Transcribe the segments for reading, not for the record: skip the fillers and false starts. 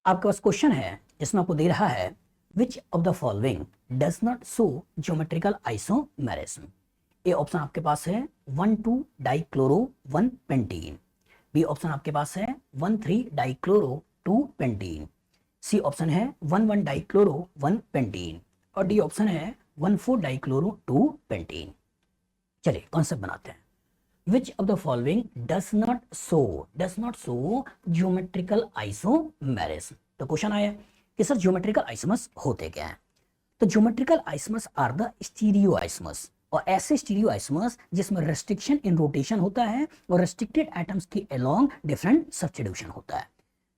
आपके पास क्वेश्चन है जिसमें आपको दे रहा है which of the following does not show geometrical isomerism. A option आपके पास है 1,2 डाइक्लोरो 1 पेंटीन, बी ऑप्शन आपके पास है 1,3 डाइक्लोरो 2 पेंटीन, सी ऑप्शन है 1,1 डाइक्लोरो 1 पेंटीन और डी ऑप्शन है 1,4 डाइक्लोरो 2 पेंटीन। चलिए कॉन्सेप्ट बनाते हैं। Which of the following does not show geometrical isomerism। तो क्वेश्चन आया कि सर ज्योमेट्रिकल आइसोमर्स होते क्या हैं। तो geometrical isomers are the stereo isomers, और ऐसे स्टीरियो आइसोमर्स जिसमें रेस्ट्रिक्शन इन रोटेशन होता है और रेस्ट्रिक्टेड एटम्स की अलोंग डिफरेंट सब्स्टिट्यूशन होता है।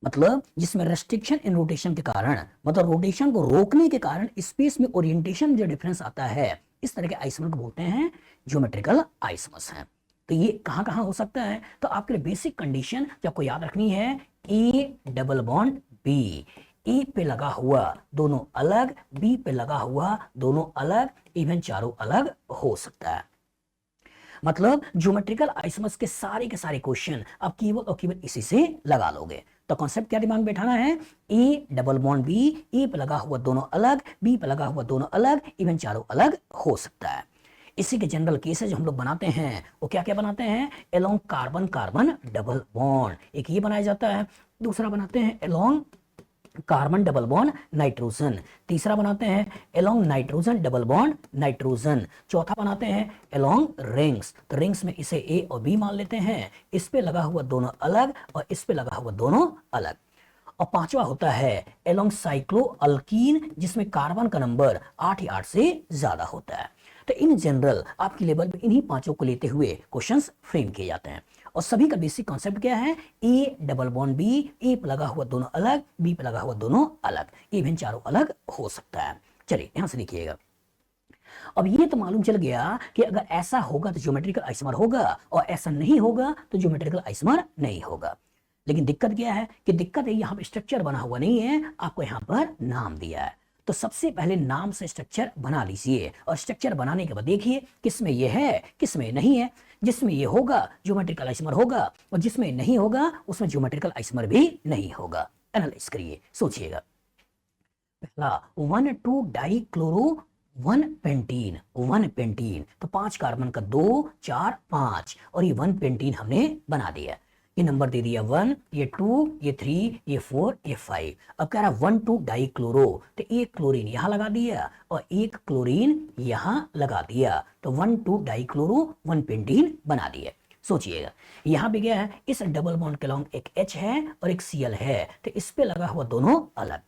मतलब जिसमें रेस्ट्रिक्शन इन रोटेशन के कारण, मतलब रोटेशन को रोकने के कारण स्पेस में ओरिएंटेशन जो डिफरेंस आता है, इस तरह के आइसोमर को बोलते हैं ज्योमेट्रिकल आइसोमर्स हैं। तो ये कहां कहां हो सकता है, तो आपके लिए बेसिक कंडीशन जो आपको याद रखनी है, ए डबल बॉन्ड बी, ए पे लगा हुआ दोनों अलग, बी पे लगा हुआ दोनों अलग, इवन चारों अलग हो सकता है। मतलब ज्योमेट्रिकल आइसोमर्स के सारे क्वेश्चन आप केवल और केवल इसी से लगा लोगे। तो कॉन्सेप्ट क्या दिमाग में बैठाना है, ए डबल बॉन्ड बी, ए पे लगा हुआ दोनों अलग, बी पे लगा हुआ दोनों अलग, इवन चारों अलग हो सकता है। इसी के जनरल केसेस जो हम लोग बनाते हैं वो क्या क्या बनाते हैं, along carbon carbon double bond, एक ये बनाया जाता है। दूसरा बनाते हैं along carbon double bond nitrogen, तीसरा बनाते हैं along nitrogen double bond nitrogen, चौथा बनाते हैं एलोंग रिंग्स। तो रिंग्स में इसे ए और बी मान लेते हैं, इस पे लगा हुआ दोनों अलग और इस पे लगा हुआ दोनों अलग। और पांचवा होता है एलोंग साइक्लो अल्कीन, जिसमें कार्बन का नंबर 8 या 8 से ज्यादा होता है। तो इन जनरल आपकी लेवल पे इन्हीं पांचों को लेते हुए क्वेश्चंस फ्रेम किए जाते हैं। और सभी का बेसिक कॉन्सेप्ट क्या है, ए डबल बॉन्ड बी, ए पे लगा हुआ दोनों अलग, बी पे लगा हुआ दोनों अलग, इवन चारों अलग हो सकता है। चलिए यहां से देखिएगा। अब ये तो मालूम चल गया कि अगर ऐसा होगा तो ज्योमेट्रिकल आइसोमर होगा और ऐसा नहीं होगा तो ज्योमेट्रिकल आइसोमर नहीं होगा। लेकिन दिक्कत क्या है कि दिक्कत है यहाँ पे स्ट्रक्चर बना हुआ नहीं है, आपको यहाँ पर नाम दिया है। तो सबसे पहले नाम से स्ट्रक्चर बना लीजिए और स्ट्रक्चर बनाने के बाद देखिए किसमें ये है किसमें नहीं है। जिसमें ये होगा ज्योमेट्रिकल आइसोमर होगा और जिसमें नहीं होगा उसमें ज्योमेट्रिकल आइसोमर भी नहीं होगा। एनालाइज करिए, सोचिएगा। पहला 1,2 डाइक्लोरो 1 पेंटीन, 1 पेंटीन, तो 5 कार्बन का 2 4 5 और ये 1 पेंटीन हमने बना दिया। ये नंबर दे दिया 1, ये 2, ये 3, ये 4, ये 5। अब कह रहा 1,2 डाइक्लोरो, तो एक क्लोरीन यहां लगा दिया और एक क्लोरीन यहां लगा दिया, तो 1,2 डाइक्लोरो 1 पेंटीन बना दिया। सोचिएगा यहां पे क्या है, इस डबल बॉन्ड के लॉन्ग एक H है और एक Cl है, तो इस पे लगा हुआ दोनों अलग।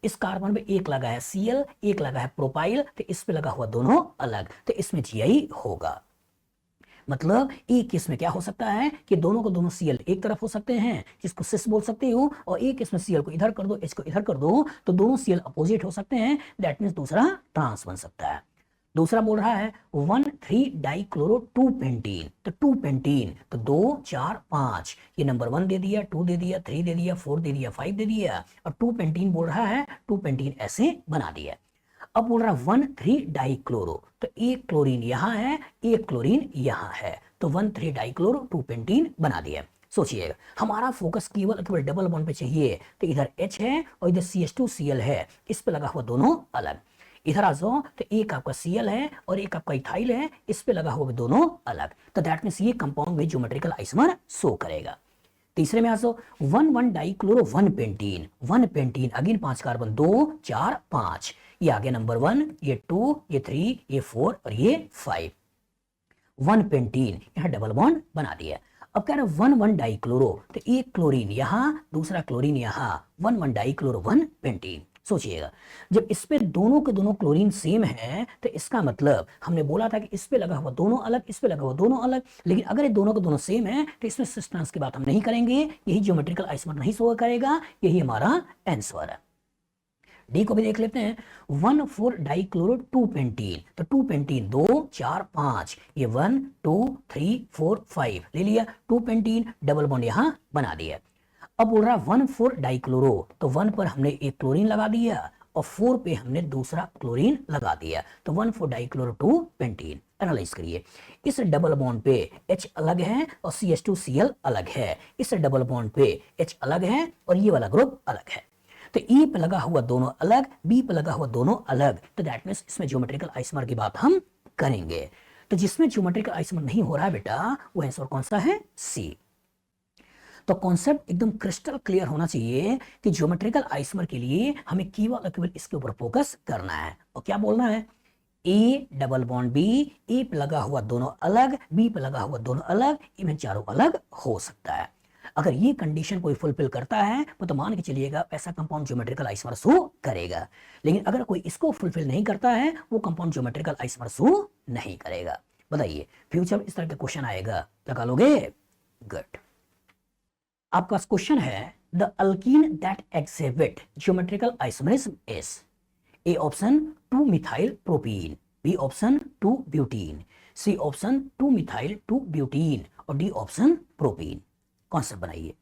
इस कार्बन पे एक लगा है Cl, एक लगा है प्रोपाइल, तो इस पे लगा हुआ दोनों अलग, तो इसमें Gi होगा। मतलब एक केस में क्या हो सकता है कि दोनों को दोनों Cl एक तरफ हो सकते हैं, जिसको सिस बोल सकते हो, और एक केस में Cl को इधर कर दो, H को इधर कर दो, तो दोनों Cl अपोजिट हो सकते हैं। दैट मींस दूसरा ट्रांस बन सकता है। दूसरा बोल रहा है 1,3 डाइक्लोरो 2 पेंटीन, तो 2 पेंटीन, तो 2 4 5, ये नंबर 1 दे दिया, 2 दे दिया, 3 दे दिया, 4 दे दिया, 5 दे दिया, और 2 पेंटीन बोल रहा है, 2 पेंटीन ऐसे बना दिया। अब बोल रहा है 1,3 डाइक्लोरो, तो एक क्लोरीन यहां है, एक क्लोरीन यहां है, तो 1,3 डाइक्लोरो 2 पेंटीन बना दिया। सोचिएगा हमारा फोकस केवल केवल डबल बॉन्ड पे चाहिए, तो इधर H है और इधर CH2Cl है, इस पे लगा हुआ दोनों अलग। इधर आ जाओ तो एक आपका Cl है और एक आपका इथाइल है, इस पे लगा हुआ दोनों अलग, तो दैट मींस ये कंपाउंड में ज्योमेट्रिकल आइसोमर शो करेगा। तीसरे में आ जाओ 1,1 dichloro 1 pentene, 1 pentene, again 5 carbon 2 4 5, ये आ गया नंबर 1, ये 2, ये 3, ये 4 और ये 5, 1 पेंटीन, यहां डबल बॉन्ड बना दिया। अब कह रहे 1,1 डाइक्लोरो, तो एक क्लोरीन यहां, दूसरा क्लोरीन यहां, 1,1 डाइक्लोरो 1 पेंटीन। सोचिएगा जब इस पे दोनों के दोनों क्लोरीन सेम है, तो इसका मतलब हमने बोला था कि इस पे लगा हुआ दोनों अलग, इस पे लगा हुआ दोनों अलग, लेकिन अगर ये दोनों के दोनों सेम है तो इसमें सिस ट्रांस की बात हम नहीं करेंगे, यही ज्योमेट्रिकल आइसोमर नहीं शो करेगा, यही हमारा आंसर है। डी को भी देख लेते हैं 1,4 डाइक्लोरो 2 पेंटीन, तो 2 पेंटीन 2 4 5, ये 1 2 3 4 5 ले लिया, 2 पेंटीन डबल बॉन्ड यहां बना दिया। अब बोल रहा 1,4 डाइक्लोरो, तो 1 पर हमने एक क्लोरीन लगा दिया और 4 पे हमने दूसरा क्लोरीन लगा दिया, तो 1,4 डाइक्लोरो 2 पेंटीन। एनालाइज करिए, इस डबल बॉन्ड पे H अलग है और CH2Cl अलग है, इस डबल बॉन्ड पे H अलग है और ये वाला ग्रुप अलग है। तो ई पे लगा हुआ दोनों अलग, बी पे लगा हुआ दोनों अलग, तो दैट मींस इसमें ज्योमेट्रिकल आइसोमर की बात हम करेंगे। तो जिसमें ज्योमेट्रिकल आइसोमर नहीं हो रहा है बेटा, वो आंसर कौन सा है? सी। तो कॉन्सेप्ट एकदम क्रिस्टल क्लियर होना चाहिए कि ज्योमेट्रिकल आइसोमर के लिए हमें केवल इसके ऊपर फोकस करना है। और क्या बोलना है? ए डबल बॉन्ड बी, ए पे लगा हुआ दोनों अलग, बी पे लगा हुआ दोनों अलग, इवन चारों अलग हो सकता है। अगर ये कंडीशन कोई फुलफिल करता है तो मान के चलिएगा ऐसा कंपाउंड ज्योमेट्रिकल आइसोमर शो करेगा। लेकिन अगर कोई इसको फुलफिल नहीं करता है, वो कंपाउंड ज्योमेट्रिकल आइसोमर शो नहीं करेगा। बताइए, फ्यूचर में इस तरह का क्वेश्चन आएगा, लगा लोगे? गुड। आपका क्वेश्चन है the alkene that exhibit geometrical isomerism is A option 2 methyl propene, B option 2 butene, C option 2 methyl 2 butene और डी ऑप्शन प्रोपीन। कॉन्सेप्ट बनाइए।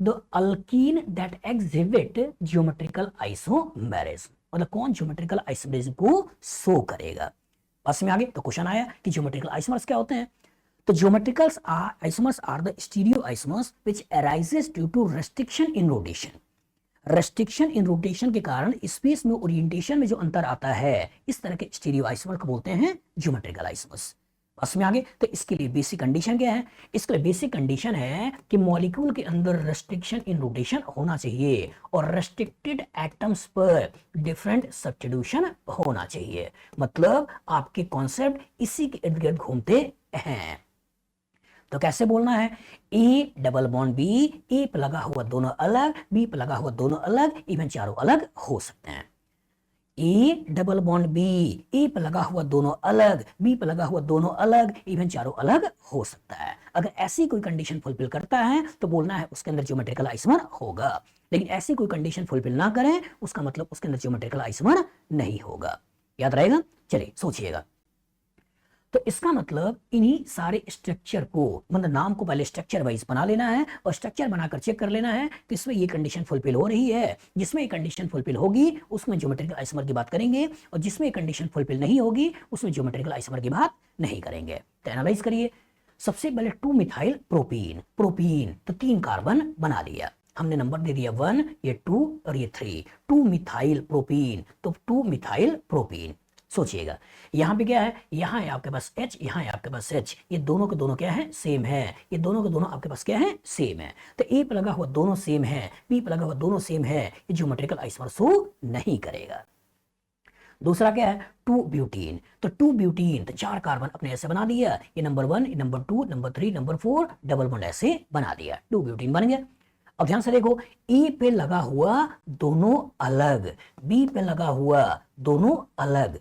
The alkene that exhibit geometrical isomerism, मतलब कौन geometrical isomerism को show करेगा। बस में आगे तो क्वेश्चन आया कि ज्योमेट्रिकल आइसोमर्स क्या होते हैं। तो geometrical isomers are the stereo isomers which arises due to restriction in rotation. Restriction in rotation के कारण स्पेस में ओरिएंटेशन में जो अंतर आता है, इस तरह के स्टीरियो आइसोमर को बोलते हैं ज्योमेट्रिकल आइसोमर्स। बस में आगे तो इसके लिए बेसिक कंडीशन क्या है? इसके लिए बेसिक कंडीशन है कि मॉलिक्यूल के अंदर रेस्ट्रिक्शन इन रोटेशन होना चाहिए और रेस्ट्रिक्टेड एटम्स पर डिफरेंट सब्स्टिट्यूशन होना चाहिए। मतलब आपके कॉन्सेप्ट इसी के इर्द गिर्द घूमते हैं। तो कैसे बोलना है? ए डबल बॉन्ड बी, ए पे लगा हुआ दोनों अलग, बी पे लगा हुआ दोनों अलग, इवन चारों अलग हो सकते हैं। ए डबल बॉन्ड बी, ए पे लगा हुआ दोनों अलग, बी पे लगा हुआ दोनों अलग, इवन चारों अलग हो सकता है। अगर ऐसी कोई कंडीशन फुलफिल करता है तो बोलना है उसके अंदर ज्योमेट्रिकल आइसोमर होगा। लेकिन ऐसी कोई कंडीशन फुलफिल ना करें, उसका मतलब उसके अंदर ज्योमेट्रिकल आइसोमर नहीं होगा। याद रहेगा? चलिए सोचिएगा। तो इसका मतलब इन्हीं सारे स्ट्रक्चर को, मतलब नाम को पहले स्ट्रक्चर वाइज बना लेना है और स्ट्रक्चर बनाकर चेक कर लेना है कि इसमें ये कंडीशन फुलफिल हो रही है। जिसमें ये कंडीशन फुलफिल होगी उसमें ज्योमेट्रिकल आइसोमर की बात करेंगे, और जिसमें ये कंडीशन फुलफिल नहीं होगी उसमें ज्योमेट्रिकल आइसोमर की बात नहीं करेंगे। तो एनालाइज करिए। सबसे पहले 2 मिथाइल प्रोपीन, प्रोपीन तो 3 कार्बन बना लिया हमने, नंबर दे दिया 1, ये 2 और ये 3, 2 मिथाइल प्रोपीन, तो 2 मिथाइल प्रोपीन। सोचिएगा यहां पे क्या है? यहां है आपके पास H, यहां है आपके पास H, ये दोनों के दोनों क्या है? सेम है। ये दोनों के दोनों आपके पास क्या है? सेम है। तो ए पे लगा हुआ दोनों सेम है, बी पे लगा हुआ दोनों सेम है, ये ज्योमेट्रिकल आइसोमर शो नहीं करेगा। दूसरा क्या है? 2 ब्यूटीन, तो 2 ब्यूटीन तो 4 कार्बन अपने ऐसे बना दिया, ये नंबर 1, ये number 2, number 3, number 4, double bond ऐसे बना दिया, 2 ब्यूटीन बन गया। अब ध्यान से देखो, ए पे लगा हुआ दोनों अलग, बी पे लगा हुआ दोनों अलग,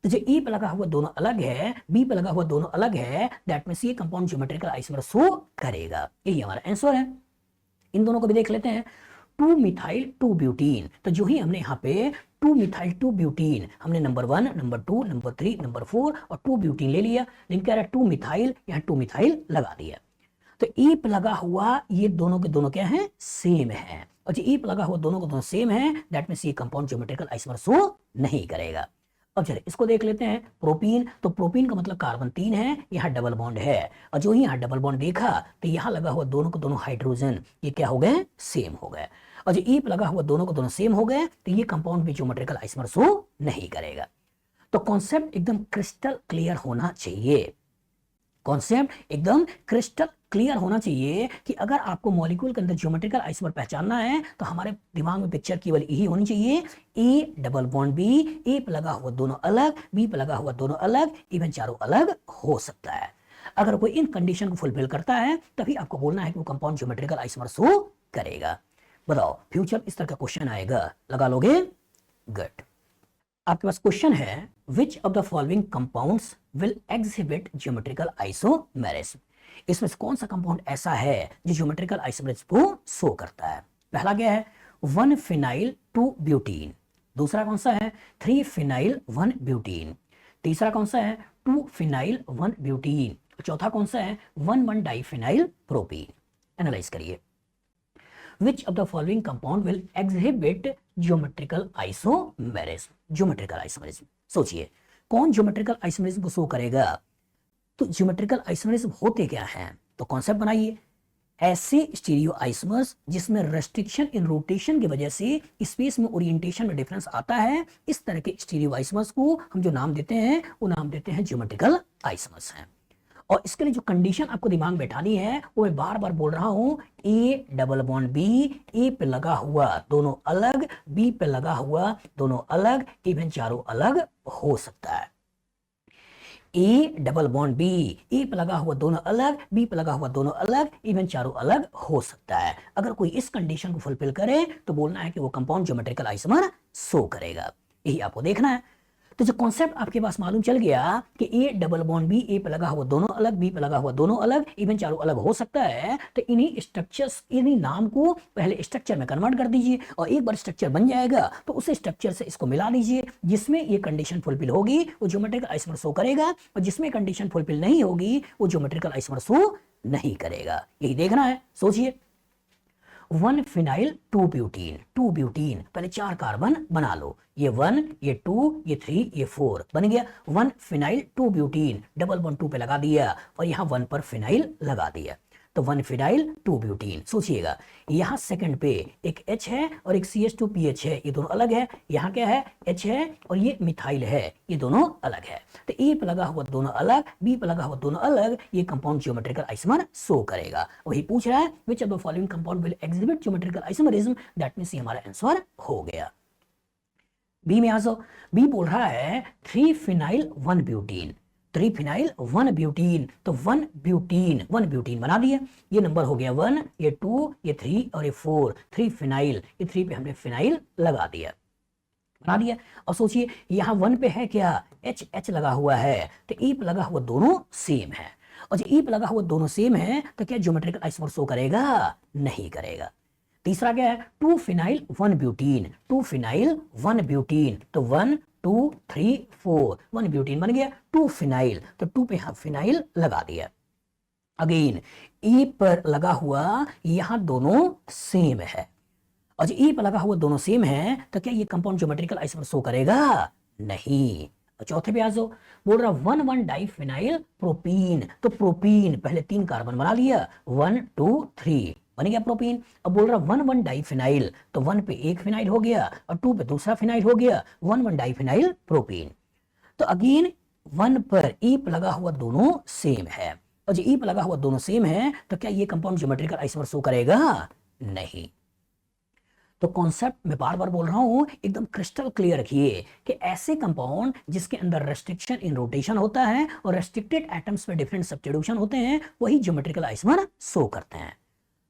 तो जो ई पे लगा हुआ दोनों अलग है, बी पे लगा हुआ दोनों अलग है, दैट मींस ये कंपाउंड ज्योमेट्रिकल आइसोमर शो करेगा। यही हमारा आंसर है। इन दोनों को भी देख लेते हैं। 2 मिथाइल 2 ब्यूटीन, तो जो ही हमने यहाँ पे 2 मिथाइल 2 ब्यूटीन, हमने नंबर 1, नंबर 2, नंबर 3, नंबर 4 और 2 ब्यूटीन ले लिया, लेकिन कह रहा है 2 मिथाइल, यहाँ 2 मिथाइल लगा दिया। तो ई पे लगा हुआ ये दोनों के दोनों क्या है? सेम है। और जो ई पे लगा हुआ दोनों के दोनों सेम है, दैट मींस ये कंपाउंड ज्योमेट्रिकल आइसोमर शो नहीं करेगा। अब चलिए इसको देख लेते हैं। प्रोपीन, तो प्रोपीन का मतलब कार्बन 3 है, यहाँ डबल बॉन्ड है, और जो ही यहाँ डबल बॉन्ड देखा तो यहाँ लगा हुआ दोनों को दोनों हाइड्रोजन ये क्या हो गए? सेम हो गए। और जो ई पे लगा हुआ दोनों को दोनों सेम हो गए, तो ये कंपाउंड भी ज्योमेट्रिकल आइसोमर शो नहीं करेगा। तो कॉन्सेप्ट एकदम क्रिस्टल क्लियर होना चाहिए। कॉन्सेप्ट एकदम क्रिस्टल क्लियर होना चाहिए कि अगर आपको मॉलिक्यूल के अंदर ज्योमेट्रिकल आइसोमर पहचानना है तो हमारे दिमाग में पिक्चर केवल यही होनी चाहिए, ए डबल बॉन्ड बी, ए पे लगा हुआ दोनों अलग, बी पे लगा हुआ दोनों अलग, इवन चारों अलग हो सकता है। अगर कोई इन कंडीशन को फुलफिल करता है तभी आपको बोलना है कि वो कंपाउंड ज्योमेट्रिकल आइसोमर शो करेगा। बताओ फ्यूचर इस तरह का क्वेश्चन आएगा, लगा लोगे? गुड। आपके पास क्वेश्चन है which of the following compounds will exhibit geometrical isomerism. इसमें से कौन सा कंपाउंड ऐसा है जो ज्योमेट्रिकल आइसोमेरिज्म को शो करता है? पहला क्या है? 1 फिनाइल 2 ब्यूटीन। दूसरा कौन सा है? 3 फिनाइल 1 ब्यूटीन। तीसरा कौन सा है? 2 फिनाइल 1 ब्यूटीन। चौथा कौन सा है? 1 डाइफिनाइल प्रोपीन। एनालाइज करिए। Which of the following compound will exhibit geometrical isomerism? Geometrical isomerism. सोचिए कौन ज्योमेट्रिकल आइसोमेरिज्म को शो करेगा? तो ज्योमेट्रिकल आइसोमेरिज्म होते क्या हैं? तो कॉन्सेप्ट बनाइए। ऐसे स्टीरियो आइसोमर्स जिसमें रेस्ट्रिक्शन इन रोटेशन की वजह से स्पेस में ओरिएंटेशन में डिफरेंस आता है, इस तरह के स्टीरियो आइसोमर्स को हम जो नाम देते हैं वो नाम देते हैं ज्योमेट्रिकल आइसोमर्स हैं। और इसके लिए जो कंडीशन आपको दिमाग में बैठानी है वो मैं बार बार बोल रहा हूं, ए डबल बॉन्ड बी, ए पे लगा हुआ दोनों अलग, बी पे लगा हुआ दोनों अलग, इवन चारों अलग हो सकता है। ए डबल बॉन्ड बी, ए पे लगा हुआ दोनों अलग, बी पे लगा हुआ दोनों अलग, इवन चारों अलग हो सकता है। अगर कोई इस कंडीशन को फुलफिल करे तो बोलना है कि वो कंपाउंड ज्योमेट्रिकल आइसोमर शो करेगा। यही आपको देखना है। तो जो कॉन्सेप्ट आपके पास मालूम चल गया कि ए डबल बॉन्ड बी, ए पे लगा हुआ दोनों अलग, बी पे लगा हुआ दोनों अलग, इवन चारों अलग हो सकता है, तो इन्हीं स्ट्रक्चर्स, इन्हीं नाम को पहले स्ट्रक्चर में कन्वर्ट कर दीजिए और एक बार स्ट्रक्चर बन जाएगा तो उस स्ट्रक्चर से इसको मिला लीजिए। जिसमें ये कंडीशन फुलफिल होगी वो ज्योमेट्रिकल आइसोमर शो करेगा, और जिसमें कंडीशन फुलफिल नहीं होगी वो ज्योमेट्रिकल आइसोमर शो नहीं करेगा। यही देखना है। सोचिए, 1 फिनाइल 2 ब्यूटीन, 2 ब्यूटीन, पहले 4 कार्बन बना लो, ये 1, ये 2, ये 3, ये 4 बन गया। 1 फिनाइल 2 ब्यूटीन, डबल बॉन्ड 2 पे लगा दिया और यहां 1 पर फिनाइल लगा दिया, तो 1 फिनाइल 2 ब्यूटीन। सोचिएगा, यहां सेकंड पे एक H है और एक CH2PH है, ये दोनों अलग है। यहां क्या है, H है और ये मिथाइल है, ये दोनों अलग है। तो ए पे लगा हुआ दोनों अलग, बी पे लगा हुआ दोनों अलग, ये कंपाउंड ज्योमेट्रिकल आइसोमर शो करेगा। वही पूछ रहा है, which of the following compound will exhibit geometrical isomerism, that means ये हमारा आंसर हो गया। बी में आ जाओ। बी बोल रहा है 3 फिनाइल 1 ब्यूटीन, 3 फिनाइल 1 ब्यूटीन, तो 1 ब्यूटीन बना दिया। ये नंबर हो गया 1, ये 2, ये 3 और ये 4, 3 फिनाइल, ये 3 पे हमने फिनाइल लगा दिया, बना दिया। और सोचिए यहां 1 पे है क्या, H लगा हुआ है, तो E पे लगा हुआ दोनों सेम है, और जब E पे लगा हुआ दोनों सेम है तो क्या ज्योमेट्रिकल आइसोमर शो करेगा, नहीं करेगा। तीसरा क्या है, 2 फिनाइल 1 ब्यूटीन, 2 फिनाइल 1 ब्यूटीन, तो 1 2 3 4, 1 ब्यूटीन बन गया। 2 फिनाइल, तो 2 पे हम फिनाइल लगा दिया। अगेन E पर लगा हुआ यहां दोनों सेम है, और जो E पर लगा हुआ दोनों सेम है तो क्या ये कंपाउंड ज्योमेट्रिकल आइसोमर शो करेगा, नहीं। और चौथे पे आ जाओ, बोल रहा 1 डाई फिनाइल प्रोपीन, तो प्रोपीन पहले 3 कार्बन बना लिया, 1 2 3 बन गया प्रोपीन। अब बोल रहा 1 डाई फिनाइल, तो 1 पे एक फिनाइल हो गया और 2 पे दूसरा फिनाइल हो गया, 1 डाई फिनाइल प्रोपीन। तो अगेन 1 पर E पर लगा हुआ दोनों सेम है, और जो E पर लगा हुआ दोनों सेम है तो क्या ये कंपाउंड ज्योमेट्रिकल आइसोमर शो करेगा, नहीं। तो कॉन्सेप्ट मैं बार बार बोल रहा हूं, एकदम क्रिस्टल क्लियर रखिए कि ऐसे कंपाउंड जिसके अंदर रेस्ट्रिक्शन इन रोटेशन होता है और रेस्ट्रिक्टेड एटम्स में डिफरेंट सब्स्टिट्यूशन होते हैं, वही ज्योमेट्रिकल आइसोमर शो करते हैं।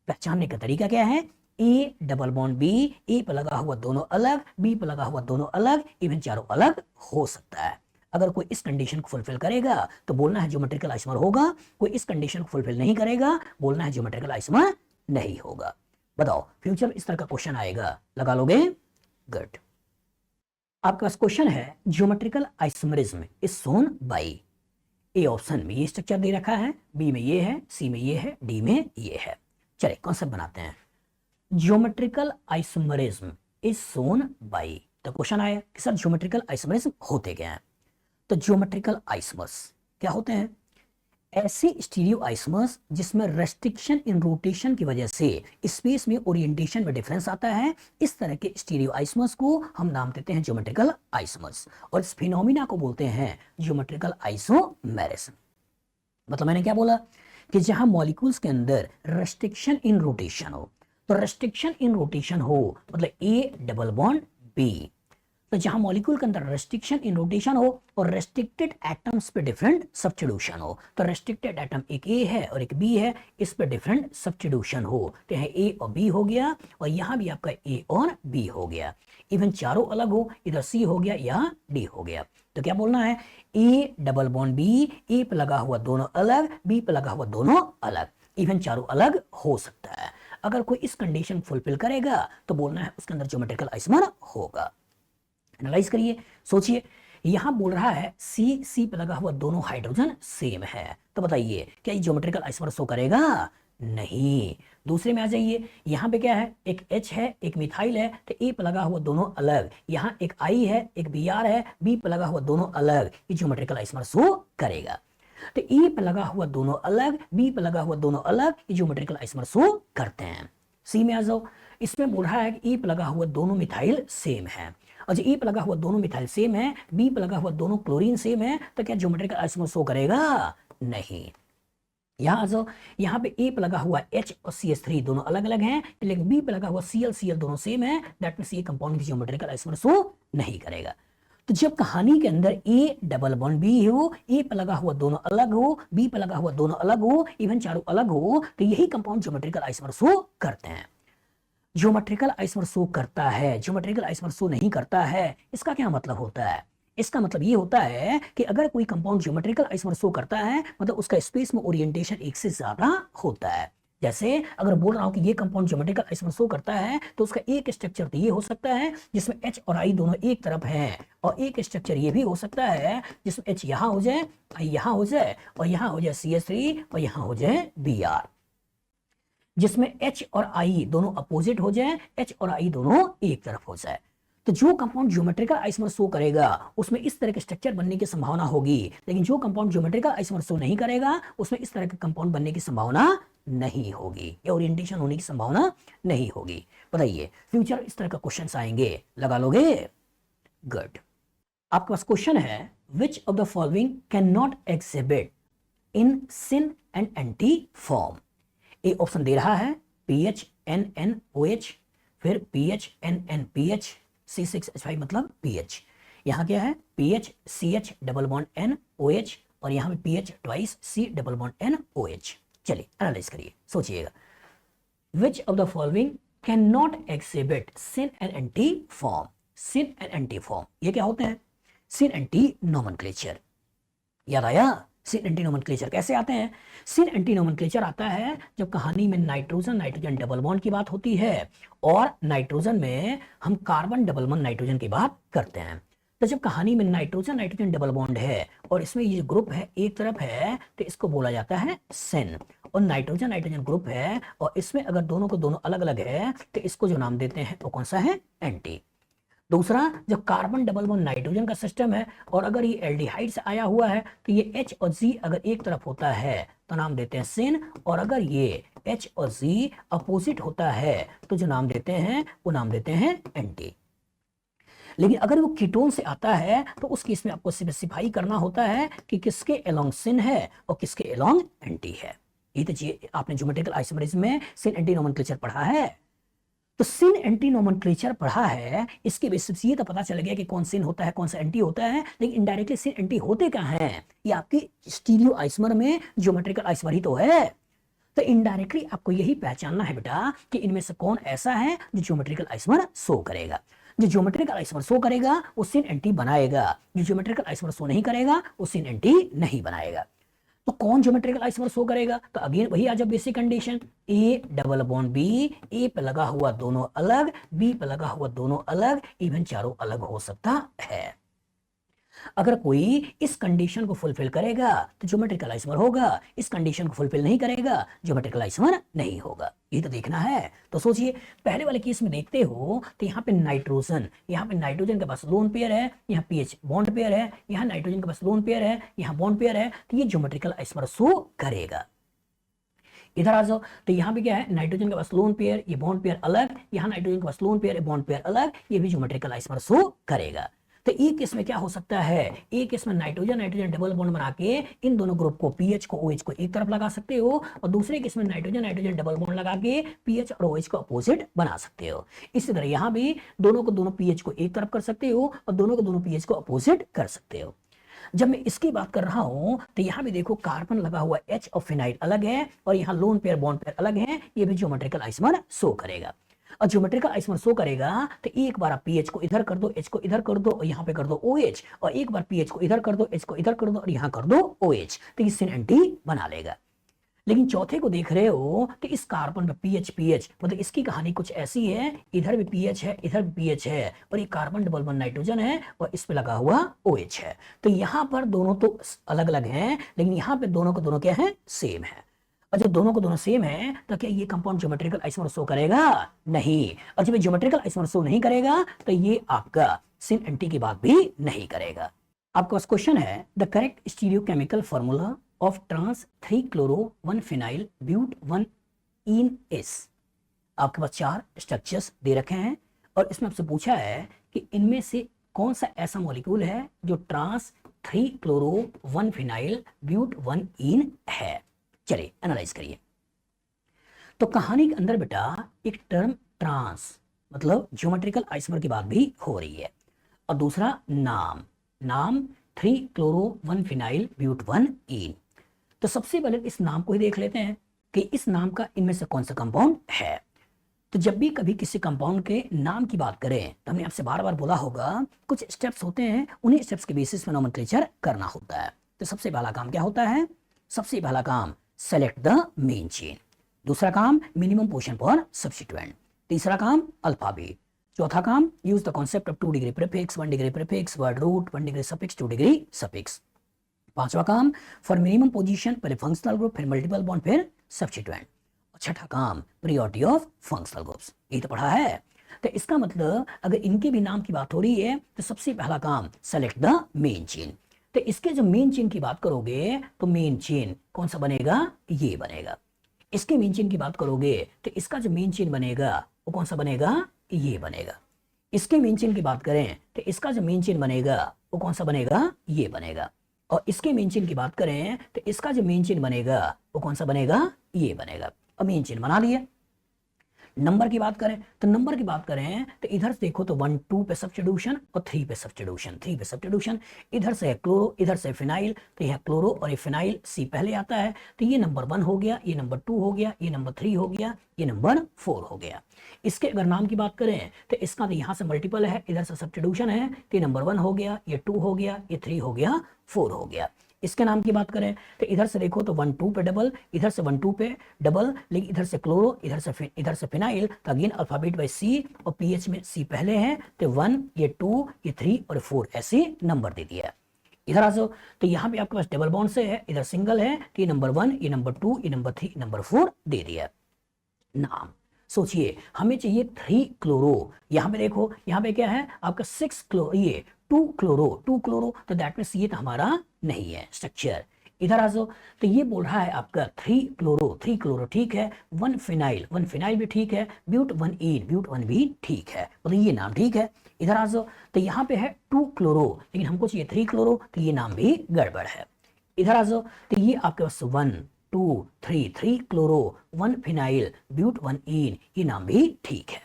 पहचानने का तरीका क्या है, ए डबल बॉन्ड बी, ए पे लगा हुआ दोनों अलग, बी पे लगा हुआ दोनों अलग, इवन चारों अलग हो सकता है। अगर कोई इस कंडीशन को फुलफिल करेगा तो बोलना है ज्योमेट्रिकल आइसोमर होगा, कोई इस कंडीशन को फुलफिल नहीं करेगा बोलना है ज्योमेट्रिकल आइसोमर नहीं होगा। बताओ फ्यूचर इस तरह का क्वेश्चन आएगा, लगा लोगे, गुड। आपके पास क्वेश्चन है, geometrical isomerism is shown by, A option में ये स्ट्रक्चर दे रखा है, बी में ये है, सी में ये है, डी में ये है। चलिए कॉन्सेप्ट बनाते हैं। Geometrical isomerism is shown by, तो क्वेश्चन आया कि सर ज्योमेट्रिकल आइसोमरिज्म होते क्या हैं। तो ज्योमेट्रिकल आइसोमर्स क्या होते हैं, ऐसे स्टीरियो आइसोमर्स जिसमें रेस्ट्रिक्शन इन रोटेशन की वजह से स्पेस में ओरिएंटेशन में डिफरेंस आता है, इस तरह के स्टीरियो आइसोमर्स को हम नाम देते हैं ज्योमेट्रिकल आइसोमर्स, और इस फिनोमिना को बोलते हैं ज्योमेट्रिकल आइसोमेरिज्म। मतलब मैंने क्या बोला कि जहां मॉलिक्यूल्स के अंदर रेस्ट्रिक्शन इन रोटेशन हो, तो रेस्ट्रिक्शन इन रोटेशन हो मतलब ए डबल बॉन्ड बी, तो जहां मॉलिक्यूल के अंदर रेस्ट्रिक्शन इन रोटेशन हो और रेस्ट्रिक्टेड एटम्स पे डिफरेंट सब्स्टिट्यूशन हो, तो रेस्ट्रिक्टेड एटम एक ए है और एक बी है, इस पे डिफरेंट सब्स्टिट्यूशन हो, तो यहाँ ए और बी हो गया और यहाँ भी आपका ए और बी हो गया, इवन चारों अलग हो, इधर सी हो गया या डी हो गया। तो क्या बोलना है, ए डबल बॉन्ड बी, ए पे लगा हुआ दोनों अलग, बी पे लगा हुआ दोनों अलग, इवन चारों अलग हो सकता है। अगर कोई इस कंडीशन फुलफिल करेगा तो बोलना है उसके अंदर ज्योमेट्रिकल आइसोमर होगा। एनालाइज करिए, सोचिए, यहां बोल रहा है सी पे लगा हुआ दोनों हाइड्रोजन सेम है, तो बताइए क्या ये ज्योमेट्रिकल आइसोमर शो करेगा, नहीं। दूसरे में आ जाइए, यहां पे क्या है, एक H है एक मिथाइल है, तो ए पे लगा हुआ दोनों अलग, यहां एक I है एक Br है, बी पे लगा हुआ दोनों अलग, ये ज्योमेट्रिकल आइसोमर शो करेगा। तो ए पे लगा हुआ दोनों अलग, बी पे लगा हुआ दोनों अलग, ये ज्योमेट्रिकल आइसोमर शो करते हैं। सी में आ जाओ, इसमें बोल रहा है कि ए पे लगा हुआ दोनों मिथाइल सेम है, और जो ए पे लगा हुआ दोनों मिथाइल सेम है, बी पे लगा हुआ दोनों क्लोरीन सेम है, तो क्या ज्योमेट्रिकल आइसोमर शो करेगा? नहीं। यहां आ जाओ, यहाँ पे ए पे लगा हुआ H और CH3 दोनों अलग अलग हैं, लेकिन बी पे लगा हुआ Cl दोनों सेम है, दैट मींस ये कंपाउंड भी ज्योमेट्रिकल आइसोमर शो नहीं करेगा। तो जब कहानी के अंदर ए डबल बॉन्ड बी हो, ए पे लगा हुआ दोनों अलग हो, बी पे लगा हुआ दोनों अलग हो, इवन चारों अलग हो, तो यही कंपाउंड ज्योमेट्रिकल आइसोमर शो करते हैं। ज्योमेट्रिकल आइसोमर शो करता है, ज्योमेट्रिकल आइसोमर शो नहीं करता है, इसका क्या मतलब होता है? इसका मतलब ये होता है कि अगर कोई कंपाउंड ज्योमेट्रिकल आइसोमर शो करता है, मतलब उसका स्पेस में ओरिएंटेशन एक से ज्यादा होता है। जैसे अगर बोल रहा हूं कि ये कंपाउंड ज्योमेट्रिकल आइसोमर शो करता है, तो उसका एक स्ट्रक्चर तो ये हो सकता है जिसमें H और I दोनों एक तरफ हैं, और एक स्ट्रक्चर ये भी हो सकता है जिसमें H यहां हो जाए, I यहां हो जाए, और यहां हो जाए CH3, और यहां हो जाए Br, जिसमें H और I दोनों अपोजिट हो जाए, H और I दोनों एक तरफ हो जाए। तो जो कंपाउंड ज्योमेट्रिकल आइसोमर शो करेगा उसमें इस तरह के स्ट्रक्चर बनने की संभावना होगी, लेकिन जो कंपाउंड ज्योमेट्रिकल आइसोमर शो नहीं करेगा उसमें इस तरह के कंपाउंड बनने की संभावना नहीं होगी, या ओरिएंटेशन होने की संभावना नहीं होगी। बताइए फ्यूचर इस तरह का क्वेश्चंस आएंगे, लगा लोगे? गुड। आपके पास क्वेश्चन है, which of the following can not exhibit in syn and anti form? A option दे रहा है PHNNOH, फिर PHNNPH, C6H5 मतलब PH, यहां क्या है PHCH डबल बॉन्ड NOH, और यहां पे PH twice C double bond NOH। चलिए एनालाइज करिए, सोचिएगा। Which of the following can not exhibit syn and anti form? Syn and anti form ये क्या होते हैं? सिन एंटी नोमेनक्लेचर, याद आया? सिन एंटी नोमेनक्लेचर कैसे आते हैं? सिन एंटी नोमेनक्लेचर आता है जब कहानी में नाइट्रोजन नाइट्रोजन डबल बॉन्ड की बात होती है, और नाइट्रोजन में हम कार्बन डबल बॉन्ड नाइट्रोजन की बात करते हैं। तो जब कहानी में नाइट्रोजन नाइट्रोजन डबल बॉन्ड है और इसमें ये ग्रुप है एक तरफ है, तो इसको बोला जाता है सिन, और नाइट्रोजन नाइट्रोजन ग्रुप है और इसमें अगर दोनों को दोनों अलग अलग है तो इसको जो नाम देते हैं वो कौन सा है? एंटी। दूसरा, जब कार्बन डबल बॉन्ड नाइट्रोजन का सिस्टम है और अगर ये एल्डिहाइड से आया हुआ है तो ये H और Z अगर एक तरफ होता है तो नाम देते हैं सिन, और अगर ये H और Z अपोजिट होता है तो जो नाम देते हैं वो नाम देते हैं एंटी। लेकिन अगर वो कीटोन से आता है तो उस केस में आपको स्पेसिफाई करना होता है कि किसके अलोंग सिन है और किसके अलोंग एंटी है। ये तो आपने ज्योमेट्रिकल आइसोमरिज्म में सिन एंटी नोमेनक्लेचर पढ़ा है। तो सिन एंटी नोमेनक्लेचर पढ़ा है, इसके बेसिस से ये तो पता चल गया कि कौन सिन होता है कौन सा एंटी होता है, लेकिन इनडायरेक्टली सिन एंटी होते क्या हैं? ये आपकी स्टीरियो आइसोमर में ज्योमेट्रिकल आइसोमर ही तो है। तो इनडायरेक्टली आपको यही पहचानना है बेटा कि इनमें से कौन ऐसा है जो ज्योमेट्रिकल आइसोमर शो करेगा। जो ज्योमेट्रिकल आइसोमर शो करेगा वो सिन एंटी बनाएगा, जो ज्योमेट्रिकल आइसोमर शो नहीं करेगा वो सिन एंटी नहीं बनाएगा। तो कौन ज्योमेट्रिकल आइसोमर शो करेगा? तो अगेन वही आ जाए basic condition, A double bond B, A पे लगा हुआ दोनों अलग, बी पे लगा हुआ दोनों अलग, इवन चारों अलग हो सकता है। अगर कोई इस कंडीशन को फुलफिल करेगा तो ज्योमेट्रिकल आइसोमर होगा, इस कंडीशन को फुलफिल नहीं करेगा ज्योमेट्रिकल आइसोमर नहीं होगा। ये तो देखना है। तो सोचिए पहले वाले केस में देखते हो तो यहाँ पे नाइट्रोजन के पास लोन पेयर है, यहाँ पीएच बॉन्ड पेयर है, यहाँ नाइट्रोजन के पास लोन पेयर है, यहाँ बॉन्ड पेयर है, तो ये ज्योमेट्रिकल आइसोमर शो करेगा। इधर आ जाओ तो यहाँ पे क्या है, नाइट्रोजन के पास लोन पेयर, ये बॉन्ड पेयर अलग, यहाँ नाइट्रोजन के पास लोन पेयर, बॉन्ड पेयर अलग, ये भी ज्योमेट्रिकल आइसोमर शो करेगा। तो एक केस में क्या हो सकता है, एक केस में नाइट्रोजन नाइट्रोजन डबल बॉन्ड बना के इन दोनों ग्रुप को पीएच को ओएच को एक तरफ लगा सकते हो, और दूसरे केस में नाइट्रोजन नाइट्रोजन डबल बॉन्ड लगा के पीएच और ओएच को अपोजिट बना सकते हो। इसी तरह यहाँ भी दोनों को दोनों पीएच को एक तरफ कर सकते हो और दोनों को दोनों पीएच को अपोजिट कर सकते हो। जब मैं इसकी बात कर रहा हूं तो यहां भी देखो कार्बन लगा हुआ H और फिनाइल अलग है और यहां लोन पेयर बॉन्ड पेयर अलग है, ये भी ज्योमेट्रिकल आइसोमर शो करेगा। और ज्योमेट्रिकल आइसोमर शो करेगा तो एक बार आप पीएच को इधर कर दो, एच को इधर कर दो और यहां पे कर दो OH, और एक बार पीएच को इधर कर दो, एच को इधर कर दो और यहां कर दो OH, तो ये सिन एंटी बना लेगा। लेकिन चौथे को देख रहे हो तो इस कार्बन में पीएच मतलब इसकी कहानी कुछ ऐसी है, इधर भी पीएच है इधर भी पीएच है और ये कार्बन डबल बॉन्ड नाइट्रोजन है और इस पे लगा हुआ OH है। तो यहाँ पर दोनों तो अलग अलग हैं, लेकिन यहाँ पे दोनों को दोनों क्या है, सेम है। और जब दोनों को दोनों सेम है तो क्या ये कंपाउंड ज्योमेट्रिकल आइसोमर शो करेगा? नहीं। और जब ये ज्योमेट्रिकल आइसोमर शो नहीं करेगा तो ये आपका सिन एंटी की बात भी नहीं करेगा। आपके पास क्वेश्चन है, the correct stereochemical formula of trans 3 chloro 1 phenyl but 1 ene is. आपके पास 4 स्ट्रक्चर्स दे रखे हैं और इसमें आपसे पूछा है कि इनमें से कौन सा ऐसा मॉलिक्यूल है जो ट्रांस 3 क्लोरो 1 फिनाइल ब्यूट 1 इन है। चलिए एनालाइज करिए। तो कहानी के अंदर बेटा एक टर्म ट्रांस मतलब ज्योमेट्रिकल आइसोमर की बात भी हो रही है और दूसरा नाम 3 क्लोरो 1 फिनाइल ब्यूट 1 इन। तो सबसे पहले इस नाम को ही देख लेते हैं कि इस नाम का इनमें से कौन सा कंपाउंड है। तो जब भी कभी किसी कंपाउंड के नाम की बात करें तो हमने आपसे बार बार बोला होगा कुछ स्टेप्स होते हैं, उन्हीं स्टेप्स के बेसिस में नोमेनक्लेचर करना होता है। तो सबसे पहला काम क्या होता है? सबसे पहला काम सेलेक्ट द मेन चेन, दूसरा काम मिनिमम पोजीशन फॉर सब्स्टिट्यूएंट, तीसरा काम अल्फाबेट, चौथा काम use the concept of 2 degree prefix, 1 degree prefix, word root, 1 degree suffix, 2 degree suffix, पांचवा काम फॉर मिनिमम पोजीशन पहले फंक्शनल ग्रुप फिर मल्टीपल बॉन्ड फिर सब्स्टिट्यूएंट, और छठा काम प्रायोरिटी ऑफ फंक्शनल ग्रुप्स। ये तो पढ़ा है। तो इसका मतलब अगर इनके भी नाम की बात हो रही है तो सबसे पहला काम सेलेक्ट द मेन चेन। तो इसके जो मेन चेन की बात करोगे तो मेन चेन कौन सा बनेगा? ये बनेगा। इसके मेन चेन की बात करोगे तो इसका जो मेन चेन बनेगा वो कौन सा बनेगा? ये बनेगा। इसके मेन चेन की बात करें तो इसका जो मेन चेन बनेगा वो कौन सा बनेगा? ये बनेगा। और इसके मेन चेन की बात करें तो इसका जो मेन चेन बनेगा वो कौन सा बनेगा? ये बनेगा। और मेन चेन बना लिए। नंबर की बात करें तो इधर से देखो तो 1 2 पे सब्स्टिट्यूशन और 3 पे सब्स्टिट्यूशन, इधर से है क्लोरो इधर से फिनाइल, तो यह क्लोरो और ये फिनाइल सी पहले आता है, तो ये नंबर 1 हो गया, ये नंबर 2 हो गया, ये नंबर 3 हो गया, ये नंबर 4 हो गया। इसके अगर नाम की बात करें तो इसका तो यहाँ से मल्टीपल है, इधर से सब्स्टिट्यूशन है, तो ये नंबर 1 हो गया, ये 2 हो गया, ये 3 हो गया, 4 हो गया। इसके नाम की बात करें तो इधर से देखो तो 1 2 पे डबल, इधर से 1 2 पे डबल, लेकिन इधर से क्लोरो इधर से फिनाइल, तो अगेन अल्फाबेट बाय सी और पीएच में सी पहले है, तो 1 ये 2 ये 3 और 4 ऐसे नंबर दे दिया। इधर आ जाओ तो यहाँ पे आपके पास डबल बॉन्ड से है, इधर सिंगल है, तो ये नंबर 1 ये नंबर 2 ये नंबर 3 नंबर 4 दे दिया। नाम सोचिए हमें चाहिए 3 क्लोरो, यहाँ पे देखो यहाँ पे क्या है आपका 6 क्लोरो, ये 2 क्लोरो, तो दैट मींस ये तो हमारा नहीं है स्ट्रक्चर। इधर आ जाओ तो ये बोल रहा है आपका 3 क्लोरो ठीक है, 1 फिनाइल भी ठीक है, ब्यूट 1 भी ठीक है, मतलब ये नाम ठीक है। इधर आ जाओ तो यहाँ पे है 2 क्लोरो, लेकिन हमको चाहिए 3 क्लोरो, तो ये नाम भी गड़बड़ है। इधर आ जाओ तो ये आपके पास 1 2 3 क्लोरो 1 फिनाइल ब्यूट 1 इन, ये नाम भी ठीक है।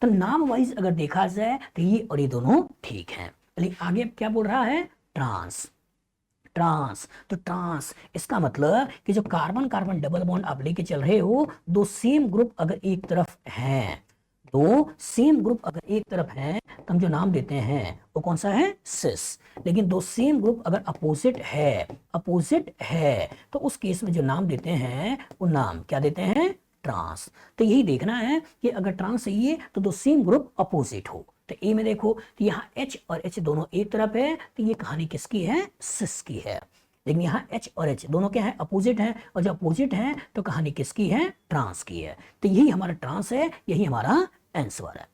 तो नाम वाइज अगर देखा जाए तो ये और ये दोनों ठीक हैं। लेकिन आगे क्या बोल रहा है? ट्रांस। तो ट्रांस इसका मतलब कि जो कार्बन कार्बन डबल बॉन्ड आप लेके चल रहे हो, दो सेम ग्रुप अगर एक तरफ हैं, तो हम जो नाम देते हैं वो कौन सा है? सिस। लेकिन दो सेम ग्रुप अगर अपोजिट है तो उस केस में जो नाम देते हैं वो नाम क्या देते हैं? ट्रांस। तो यही देखना है कि अगर ट्रांस सही है तो दो सेम ग्रुप अपोजिट हो। तो ए में देखो तो यहाँ H और H दोनों एक तरफ है, तो ये कहानी किसकी है? सिस की है। लेकिन यहाँ H और H दोनों क्या है? अपोजिट है, और जब अपोजिट है तो कहानी किसकी है? ट्रांस की है। तो यही हमारा ट्रांस है, यही हमारा आंसर है।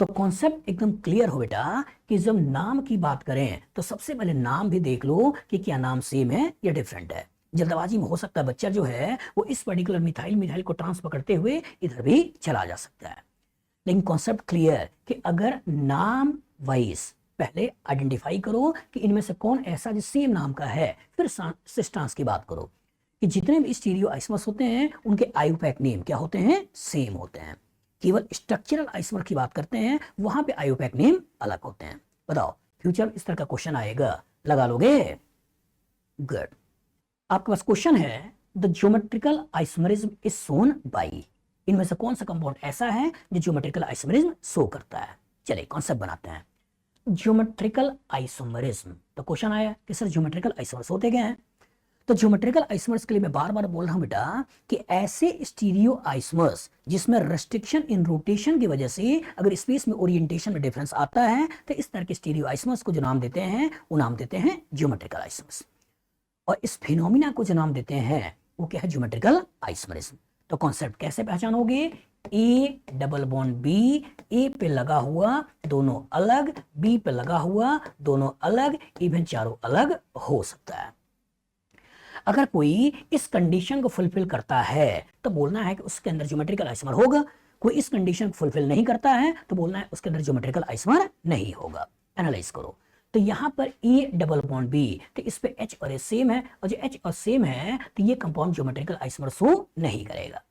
तो कॉन्सेप्ट एकदम क्लियर हो बेटा कि जब नाम की बात करें तो सबसे पहले नाम भी देख लो कि क्या नाम सेम है या डिफरेंट है। जल्दबाजी में हो सकता है बच्चा जो है वो इस पर्टिकुलर मिथाइल को ट्रांस पकड़ते हुए इधर भी चला जा सकता है। लेकिन कॉन्सेप्ट क्लियर कि अगर नाम वाइज पहले आइडेंटिफाई करो कि इनमें से कौन ऐसा जो सेम नाम का है, फिर सिस्टांस की बात करो कि जितने भी स्टीरियो आइसोमर्स होते हैं उनके आईयूपैक नेम क्या होते हैं? सेम होते हैं। केवल स्ट्रक्चरल आइसोमर की बात करते हैं, वहां पे आईयूपैक नेम अलग होते हैं। बताओ फ्यूचर में इस तरह का क्वेश्चन आएगा, लगा लोगे? गुड। आपके पास क्वेश्चन है the geometrical isomerism is shown by, इनमें से कौन सा कंपाउंड ऐसा है जो ज्योमेट्रिकल आइसोमरिज्म शो करता है? चलिए कॉन्सेप्ट बनाते हैं। ज्योमेट्रिकल आइसोमरिज्म, तो क्वेश्चन आया कि सर ज्योमेट्रिकल आइसोमर्स होते क्या हैं? तो ज्योमेट्रिकल आइसोमर्स के लिए मैं बार बार बोल रहा हूं बेटा कि ऐसे स्टीरियो आइसोमर्स जिसमें रेस्ट्रिक्शन इन रोटेशन की वजह से अगर स्पेस में ओरिएंटेशन में डिफरेंस आता है, तो इस तरह के स्टीरियो आइसोमर्स को जो नाम देते हैं वो नाम देते हैं ज्योमेट्रिकल आइसोमर्स। और इस फिनोमिना को जो नाम देते हैं वो क्या है? Geometrical isomerism. तो कॉन्सेप्ट कैसे पहचानोगे? ए डबल बॉन्ड बी, ए पे लगा हुआ दोनों अलग, बी पे लगा हुआ दोनों अलग, इवन चारों अलग हो सकता है। अगर कोई इस कंडीशन को फुलफिल करता है तो बोलना है कि उसके अंदर ज्योमेट्रिकल आइसोमर होगा, कोई इस कंडीशन को फुलफिल नहीं करता है तो बोलना है उसके अंदर ज्योमेट्रिकल आइसोमर नहीं होगा। एनालाइज करो, तो यहां पर ए डबल बॉन्ड बी, तो इस पे एच और ए सेम है, और जो एच और सेम है तो ये कंपाउंड ज्योमेट्रिकल आइसोमर शो नहीं करेगा।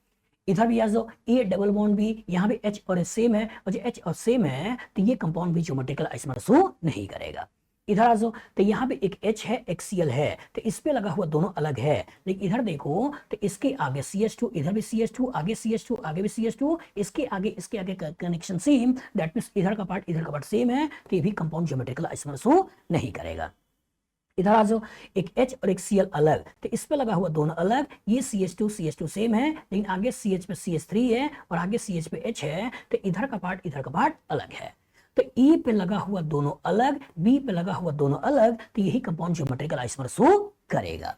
इधर भी आ जाओ, ए डबल बॉन्ड बी, यहां भी एच और ए सेम है, और जो एच और सेम है तो ये कंपाउंड भी ज्योमेट्रिकल आइसोमर शो नहीं करेगा। इधर आ जाओ, तो यहाँ पे एक H है एक Cl है, तो इस पे लगा हुआ दोनों अलग है, लेकिन इधर देखो तो इसके आगे CH2, इधर भी CH2, आगे CH2, आगे भी CH2, इसके आगे कनेक्शन सेम, दैट मींस इधर का पार्ट सेम है, तो ये भी कंपाउंड ज्योमेट्रिकल आइसोमर शो नहीं करेगा। इधर आ जाओ, एक H और एक Cl अलग, तो इस पे लगा हुआ दोनों अलग, ये CH2 सेम है, लेकिन आगे CH पे CH3 है और आगे CH पे H है, तो इधर का पार्ट अलग है। तो E पे लगा हुआ दोनों अलग, B पे लगा हुआ दोनों अलग, तो यही कंपाउंड ज्योमेट्रिकल आइसोमर शो करेगा।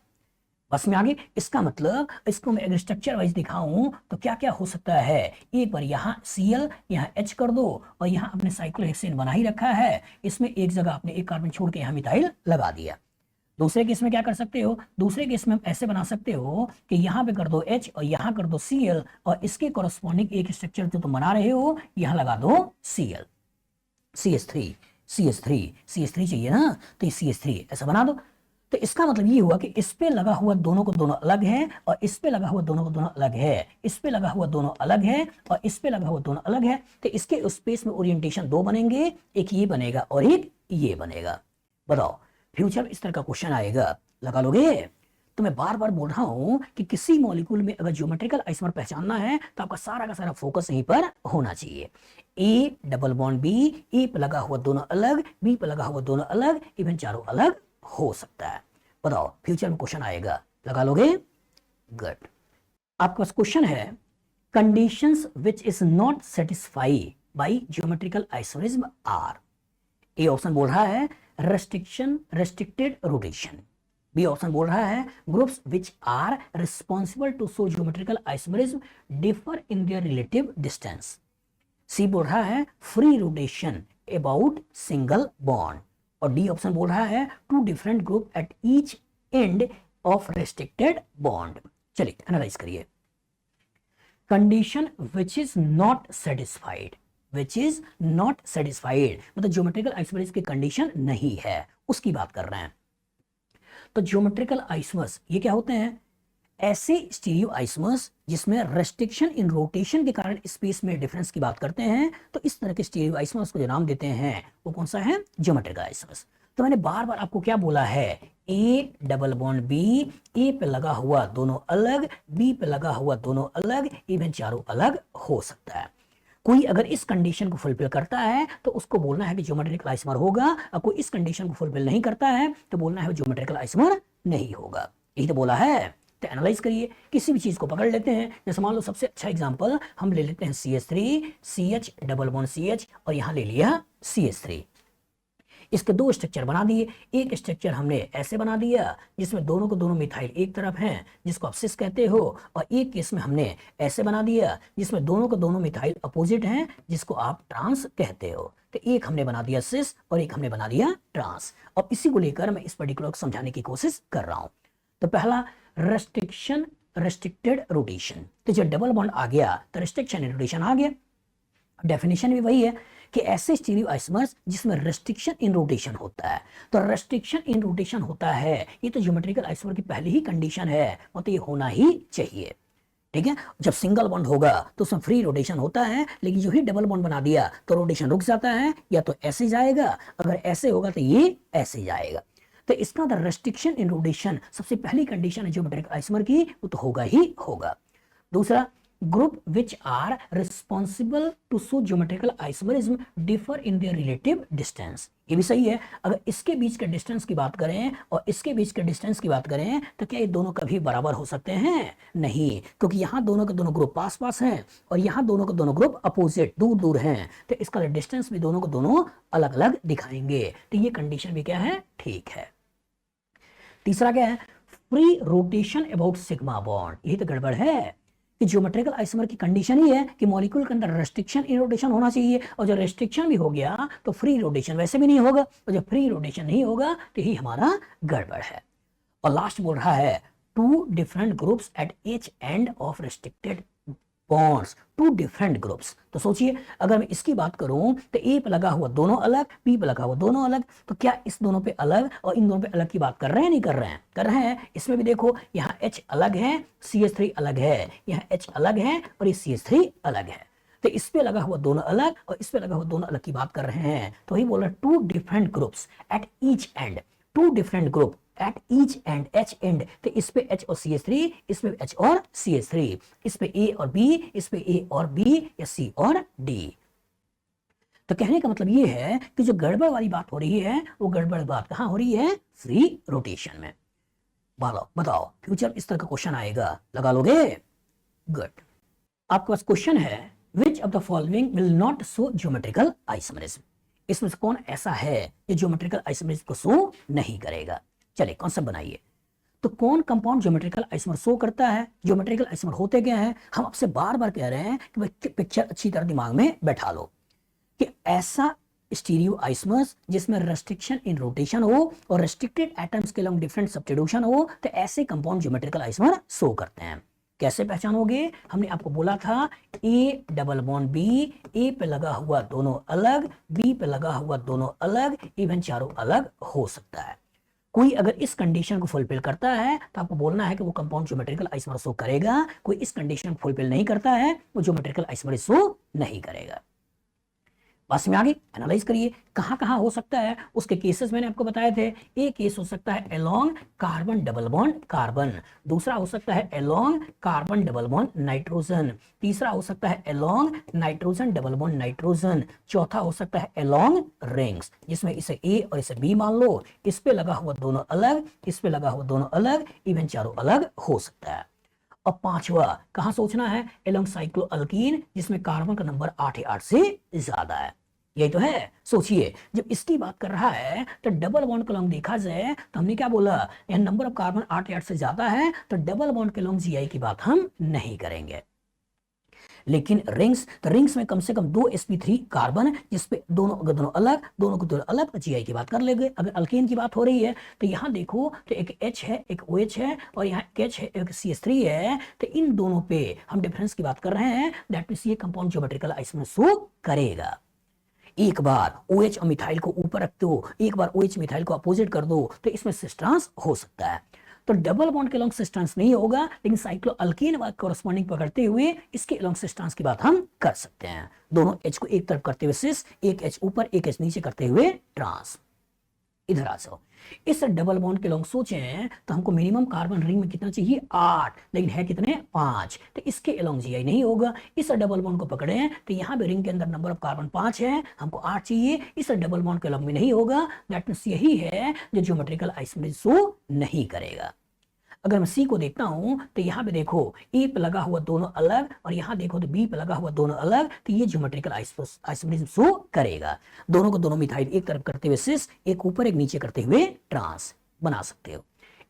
बस में आगे, इसका मतलब इसको मैं अगर स्ट्रक्चर वाइज दिखाऊं तो क्या क्या हो सकता है। एक बार यहाँ Cl, यहाँ H कर दो, और यहाँ अपने साइक्लोहेक्सेन बना ही रखा है, इसमें एक जगह आपने एक कार्बन छोड़ के यहाँ मिथाइल लगा दिया। दूसरे केस में क्या कर सकते हो, दूसरे केस में ऐसे बना सकते हो कि यहाँ पे कर दो H और यहाँ कर दो Cl, और इसके कॉरस्पॉन्डिंग एक स्ट्रक्चर जो तुम बना रहे हो यहाँ लगा दो Cl, CH3 चाहिए ना, तो ये CH3 ऐसा बना दो। तो इसका मतलब ये हुआ कि इस पे लगा हुआ दोनों को दोनों अलग है, और इस पे लगा हुआ दोनों को दोनों अलग है, इस पे लगा हुआ दोनों अलग है, और इस पे लगा हुआ दोनों अलग है, तो इसके स्पेस में ओरिएंटेशन दो बनेंगे, एक ये बनेगा और एक ये बनेगा। बताओ फ्यूचर में इस तरह का क्वेश्चन आएगा, लगा लोगे? तो मैं बार बार बोल रहा हूं कि किसी मॉलिक्यूल में अगर ज्योमेट्रिकल आइसोमर पहचानना है तो आपका सारा का सारा फोकस यहीं पर होना चाहिए। ए डबल बॉन्ड बी, ए पे लगा हुआ दोनों अलग, बी पे लगा हुआ दोनों अलग, इवन चारों अलग हो सकता है। बताओ फ्यूचर में क्वेश्चन आएगा, लगा लोगे? गुड। आपके पास क्वेश्चन है, conditions which is not satisfy by geometrical isomerism are. A option बोल रहा है रेस्ट्रिक्टेड रोटेशन, बी ऑप्शन बोल रहा है groups which are responsible to show geometrical isomerism differ in their relative distance, C बोल रहा है free rotation about single bond, और डी ऑप्शन बोल रहा है two different group at each end of restricted bond. चलिए एनालाइज करिए। Condition which is not satisfied, मतलब ज्योमेट्रिकल आइसोमर्स की कंडीशन नहीं है, उसकी बात कर रहे हैं। तो ज्योमेट्रिकल आइसोमर्स ये क्या होते हैं? ऐसे स्टीरियो आइसोमर्स जिसमें रेस्ट्रिक्शन इन रोटेशन के कारण स्पेस में डिफरेंस की बात करते हैं, तो इस तरह के स्टीरियो आइसोमर्स को जो नाम देते हैं वो कौन सा है? Geometrical isomers. तो मैंने बार बार आपको क्या बोला है, ए डबल बॉन्ड बी, ए पे लगा हुआ दोनों अलग, बी पे लगा हुआ दोनों अलग, इवन चारों अलग हो सकता है। कोई अगर इस कंडीशन को फुलफिल करता है तो उसको बोलना है कि ज्योमेट्रिकल आइसोमर होगा, और कोई इस कंडीशन को फुलफिल नहीं करता है तो बोलना है ज्योमेट्रिकल आइसोमर नहीं होगा। यही तो बोला है। तो एनालाइज करिए, किसी भी चीज को पकड़ लेते हैं, जैसे मान लो सबसे अच्छा एग्जांपल हम ले लेते हैं CH3, CH double bond CH, और यहां ले लिया CH3। इसके दो स्ट्रक्चर बना दिए, एक स्ट्रक्चर हमने ऐसे बना दिया जिसमें दोनों को दोनों मिथाइल एक तरफ हैं जिसको आप सिस कहते हो, और एक केस में हमने ऐसे बना दिया जिसमें दोनों को दोनों मिथाइल अपोजिट हैं जिसको आप ट्रांस कहते हो। तो एक हमने बना दिया सिस और एक हमने बना दिया ट्रांस, और इसी को लेकर मैं इस पर्टिकुलर को समझाने की कोशिश कर रहा हूं। तो पहला रेस्ट्रिक्टेड रोटेशन, तो जब डबल बॉन्ड आ गया तो रेस्ट्रिक्शन इन रोटेशन आ गया। डेफिनेशन भी वही है कि ऐसे स्टीरियो आइसोमर्स जिसमें रेस्ट्रिक्शन इन रोटेशन होता है, तो रेस्ट्रिक्शन इन रोटेशन होता है, ये तो ज्योमेट्रिकल आइसोमर की पहली ही कंडीशन है, मतलब ये होना ही चाहिए। ठीक है, जब सिंगल बॉन्ड होगा तो उसमें फ्री रोटेशन होता है, लेकिन जो ही डबल बॉन्ड बना दिया तो रोटेशन रुक जाता है, या तो ऐसे जाएगा, अगर ऐसे होगा तो ये ऐसे जाएगा। तो इसका रेस्ट्रिक्शन इन रोटेशन सबसे पहली कंडीशन है ज्योमेट्रिकल आइसोमर की, वो तो होगा ही होगा। दूसरा, group which are responsible to show geometrical isomerism differ in their relative distance, ये भी सही है। अगर इसके बीच के डिस्टेंस की बात करें और इसके बीच के डिस्टेंस की बात करें तो क्या ये दोनों कभी बराबर हो सकते हैं? नहीं, क्योंकि यहाँ दोनों के दोनों ग्रुप पास पास हैं और यहाँ दोनों के दोनों ग्रुप अपोजिट दूर दूर हैं, तो इसका डिस्टेंस भी दोनों को दोनों अलग अलग दिखाएंगे। तो ये कंडीशन भी क्या है? ठीक है। तीसरा क्या है? Free rotation about sigma bond, यही तो गड़बड़ है कि ज्योमेट्रिकल आइसोमर की कंडीशन ही है कि मॉलिक्यूल के अंदर रेस्ट्रिक्शन इन रोटेशन होना चाहिए, और जब रेस्ट्रिक्शन भी हो गया तो फ्री रोटेशन वैसे भी नहीं होगा, और जब फ्री रोटेशन नहीं होगा तो ही हमारा गड़बड़ है। और लास्ट बोल रहा है two different groups at each end of restricted bonds, two different groups. तो सोचिए अगर मैं इसकी बात करूं तो ए पे लगा हुआ दोनों अलग, बी पे लगा हुआ दोनों अलग, तो क्या इस दोनों पे अलग और इन दोनों पे अलग की बात कर रहे हैं? नहीं कर रहे हैं, कर रहे हैं। इसमें भी देखो यहाँ H अलग है, CH3 अलग है, यहाँ H अलग है और ये CH3 अलग है। तो इस पे लगा हुआ दोनों अलग और इस पे लगा हुआ दोनों अलग की बात कर रहे हैं। तो ही बोल रहा है two different groups at each end, two different group at each end, H end, तो इस पे H और CH3, इस पे H और CH3, इस पे A और B, इस पे A और B या C और D। तो कहने का मतलब ये है कि जो गड़बड़ वाली बात हो रही है वो गड़बड़ बात कहां हो रही है? फ्री रोटेशन में। बताओ फ्यूचर इस तरह का क्वेश्चन आएगा, लगा लोगे? गुड। आपके पास क्वेश्चन है which of the following will not show geometrical isomerism, इसमें से कौन ऐसा है जो ज्योमेट्रिकल आइसोमेरिज्म को शो नहीं करेगा? चलिए कॉन्सेप्ट बनाइए। तो कौन कंपाउंड ज्योमेट्रिकल आइसोमर शो करता है? ज्योमेट्रिकल आइसोमर होते क्या है? हम आपसे बार बार कह रहे हैं कि भाई पिक्चर अच्छी तरह दिमाग में बैठा लो कि ऐसा स्टीरियो आइसोमर्स जिसमें रेस्ट्रिक्शन इन रोटेशन हो और रेस्ट्रिक्टेड एटम्स के लॉन्ग डिफरेंट सब्स्टिट्यूशन हो, तो ऐसे कंपाउंड ज्योमेट्रिकल आइसोमर शो करते हैं। कैसे पहचानोगे? हमने आपको बोला था ए डबल बॉन्ड बी, ए पे लगा हुआ दोनों अलग, बी पे लगा हुआ दोनों अलग, इवन चारों अलग हो सकता है। कोई अगर इस कंडीशन को फुलफिल करता है तो आपको बोलना है कि वो कंपाउंड ज्योमेट्रिकल आइसोमर शो करेगा। कोई इस कंडीशन को फुलफिल नहीं करता है वो ज्योमेट्रिकल आइसोमर शो नहीं करेगा। बस में आगे एनालाइज करिए कहां कहां हो सकता है। उसके केसेस मैंने आपको बताए थे। एक केस हो सकता है along carbon double bond carbon, दूसरा हो सकता है along carbon double bond nitrogen, तीसरा हो सकता है along nitrogen double bond nitrogen, चौथा हो सकता है अलोंग रिंग्स जिसमें इसे ए और इसे बी मान लो, इस पे लगा हुआ दोनों अलग, इस पे लगा हुआ दोनों अलग, इवन चारों अलग हो सकता है। और पांचवा कहां सोचना है? अलोंग साइक्लोअल्कीन जिसमें कार्बन का नंबर 8 या 8 से ज्यादा है। यही तो है। सोचिए जब इसकी बात कर रहा है तो डबल बॉन्ड के लॉन्ग देखा जाए तो हमने क्या बोला? यह नंबर ऑफ कार्बन 8 या 8 से ज्यादा है तो डबल बॉन्ड के लॉन्ग जीआई की बात हम नहीं करेंगे। लेकिन रिंग्स, तो रिंग्स में कम से कम 2 sp3 कार्बन जिसपे दोनों अलग, दोनों को दोनों अलग, तो जीआई की बात कर लेंगे। अगर अल्केन की बात हो रही है तो यहां देखो तो एक H है, एक OH है और यहाँ H है, एक CH3 है, तो इन दोनों पे हम डिफरेंस की बात कर रहे हैं। दैट मींस ये कंपाउंड ज्योमेट्रिकल आइसोमर शो करेगा। एक बार OH और मिथाइल को ऊपर रखते हो, एक बार OH मिथाइल को अपोजिट कर दो तो इसमें सिस्ट्रांस हो सकता है। तो डबल बॉन्ड के लॉन्ग सिस्ट्रांस नहीं होगा, लेकिन साइक्लोअल्कीन कॉरेस्पॉन्डिंग पकड़ते हुए इसके लॉन्ग सिस्ट्रांस की बात हम कर सकते हैं। दोनों H को एक तरफ करते हुए सिस, एक H ऊपर एक H नीचे करते हुए ट्रांस। इधर आ जाओ। इस डबल बॉन्ड के लॉन्ग सोचें तो हमको मिनिमम कार्बन रिंग में कितना चाहिए? 8, लेकिन है कितने? 5। तो इसके अलोंग जीआई नहीं होगा। इस डबल बॉन्ड को पकड़े तो यहाँ पे रिंग के अंदर नंबर ऑफ कार्बन 5 है, हमको 8 चाहिए, इस डबल बॉन्ड के अलोंग में नहीं होगा। दैट मींस यही है जो ज्योमेट्रिकल आइसोमर शो नहीं करेगा। अगर मैं सी को देखता हूं तो यहाँ पे देखो ए पे लगा हुआ दोनों अलग और यहाँ देखो तो बी पे लगा हुआ दोनों अलग, तो ये ज्योमेट्रिकल आइसोमरिज्म शो करेगा। दोनों को दोनों मिथाइल एक तरफ करते हुए सिस, एक ऊपर एक नीचे करते हुए ट्रांस बना सकते हो।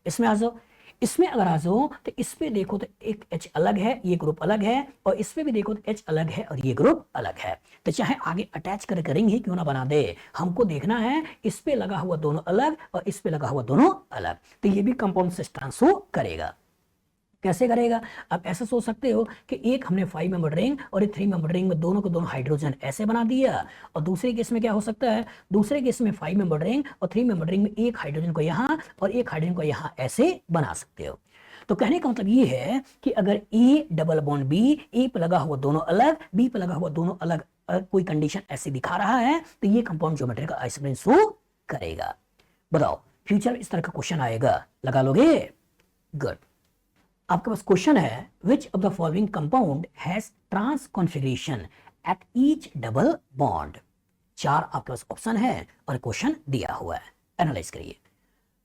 इसमें आ जाओ। इसमें अगर आ जाओ तो इस पे देखो तो एक H अलग है, ये ग्रुप अलग है, और इस पे भी देखो तो H अलग है और ये ग्रुप अलग है। तो चाहे आगे अटैच कर करेंगे क्यों ना बना दे, हमको देखना है इस पे लगा हुआ दोनों अलग और इस पे लगा हुआ दोनों अलग, तो ये भी कंपाउंड सिस्ट्रांस शो करेगा। कैसे करेगा? आप ऐसा सोच सकते हो कि एक हमने 5 मेंबर रिंग और एक 3 मेंबर रिंग में दोनों को दोनों हाइड्रोजन ऐसे बना दिया, और दूसरे केस में क्या हो सकता है? दूसरे केस में 5 मेंबर रिंग और 3 मेंबर रिंग में एक हाइड्रोजन को यहाँ और एक हाइड्रोजन को यहाँ ऐसे बना सकते हो। तो कहने का मतलब ये है कि अगर ए डबल बॉन्ड बी, ए पे लगा हुआ दोनों अलग, बी पे लगा हुआ दोनों अलग, कोई कंडीशन ऐसे दिखा रहा है तो ये कंपाउंड ज्योमेट्रिकल आइसोमरिज्म शो करेगा। बताओ फ्यूचर इस तरह का क्वेश्चन आएगा, लगा लोगे? गुड। आपके पास क्वेश्चन है which of the following compound has trans configuration at each double bond. 4 आपके पास ऑप्शन है और क्वेश्चन दिया हुआ है, एनालाइज करिए।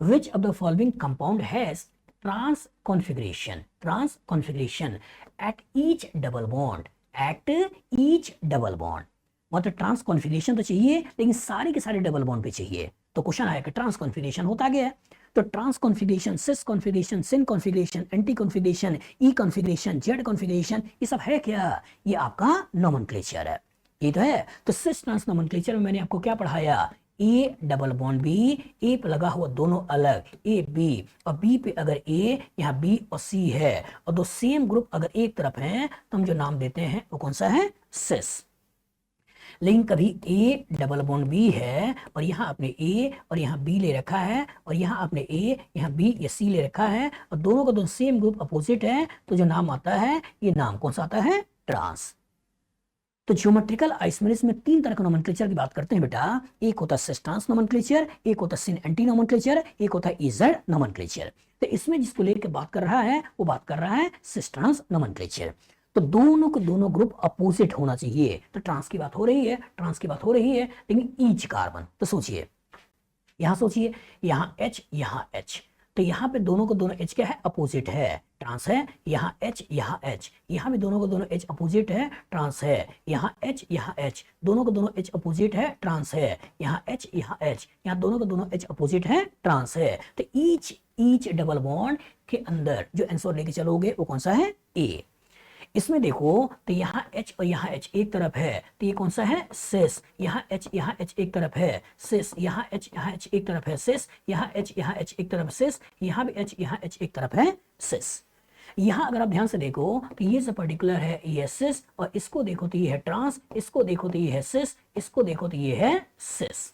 Which of the following compound has trans configuration at each double bond, at each double bond. मतलब trans configuration तो चाहिए लेकिन सारे के सारे डबल बॉन्ड पे चाहिए। तो क्वेश्चन आया कि ट्रांस कॉन्फ़िगरेशन होता गया है, तो ट्रांस कॉन्फ़िगरेशन, सिस कॉन्फ़िगरेशन, सिन कॉन्फ़िगरेशन, एंटी कॉन्फ़िगरेशन, ई कॉन्फ़िगरेशन, जेड कॉन्फ़िगरेशन, ये सब है क्या? ये आपका नोमेनक्लेचर है, ये तो है। तो सिस ट्रांस नोमेनक्लेचर में मैंने आपको क्या पढ़ाया? ए डबल बॉन्ड बी, ए पे लगा हुआ दोनों अलग ए बी, और बी पे अगर ए, यहाँ बी और सी है और दो सेम ग्रुप अगर एक तरफ हैं तो हम जो नाम देते हैं वो कौन सा है, सिस। लेकिन कभी ए डबल बॉन्ड बी है और यहाँ आपने ए और यहाँ बी ले रखा है, और यहाँ आपने ए, यहाँ बी या सी ले रखा है, और दोनों का दोनों सेम ग्रुप अपोजिट है, तो जो नाम आता है ये नाम कौन सा आता है, ट्रांस। तो ज्योमेट्रिकल आइसोमेरिज्म में तीन तरह का नोमेनक्लेचर की बात करते हैं बेटा। एक होता है सिस ट्रांस नोमेनक्लेचर, एक होता है सिन एंटी नोमेनक्लेचर, एक होता है इजेड नोमेनक्लेचर। तो इसमें जिसको लेकर बात कर रहा है वो बात कर रहा है सिस ट्रांस नोमेनक्लेचर। तो दोनों को दोनों ग्रुप अपोजिट होना चाहिए। तो ट्रांस की बात हो रही है, ट्रांस की बात हो रही है, लेकिन ईच कार्बन। तो सोचिए, यहां सोचिए, यहाँ H यहाँ H, तो यहाँ पे दोनों को दोनों H क्या है, अपोजिट है, ट्रांस है। यहाँ H यहाँ H, यहाँ भी दोनों को दोनों H अपोजिट है, ट्रांस है। यहाँ H यहाँ H, दोनों को दोनों H अपोजिट है, ट्रांस है। यहाँ H यहाँ H, यहाँ दोनों को दोनों H अपोजिट है, ट्रांस है। तो ईच डबल बॉन्ड के अंदर जो आंसर लेके चलोगे वो कौन सा है, A। इसमें देखो तो यहाँ H और यहाँ H एक तरफ है, तो ये कौन सा है, सिस। यहाँ H एक तरफ है, सिस। यहाँ H एक तरफ है, सिस। यहाँ H एक तरफ सिस। यहाँ भी H एक तरफ है, सिस। यहाँ अगर आप ध्यान से देखो तो ये जो पर्टिकुलर है ये है सिस, और इसको देखो तो ये है ट्रांस, इसको देखो तो ये है सिस, इसको देखो तो ये है सिस।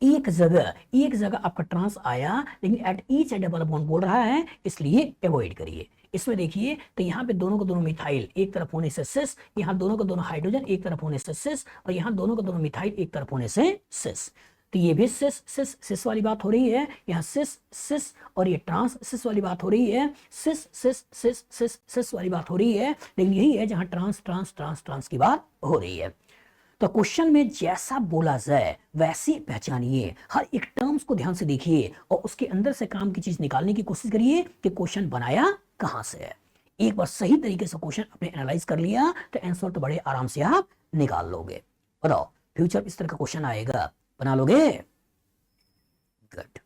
एक जगह आपका ट्रांस आया, लेकिन एट ईच डबल बॉन्ड बोल रहा है, इसलिए अवॉइड करिए। इसमें देखिए तो यहाँ पे दोनों को दोनों मिथाइल एक तरफ होने से सिस, यहाँ दोनों को दोनों हाइड्रोजन एक तरफ होने से सिस, और यहाँ दोनों को दोनों मिथाइल एक तरफ होने से सिस। तो ये भी सिस सिस सिस वाली बात हो रही है, यहाँ सिस सिस, और ये ट्रांस सिस वाली बात हो रही है, सिस सिस सिस सिस सिस वाली बात हो रही है। लेकिन यही है जहाँ ट्रांस ट्रांस ट्रांस ट्रांस की बात हो रही है। तो क्वेश्चन में जैसा बोला जाए वैसे पहचानिए, हर एक टर्म्स को ध्यान से देखिए और उसके अंदर से काम की चीज निकालने की कोशिश करिए कि क्वेश्चन बनाया कहां से है। एक बार सही तरीके से क्वेश्चन आपने एनालाइज कर लिया तो आंसर तो बड़े आराम से आप निकाल लोगे। बताओ फ्यूचर इस तरह का क्वेश्चन आएगा, बना लोगे?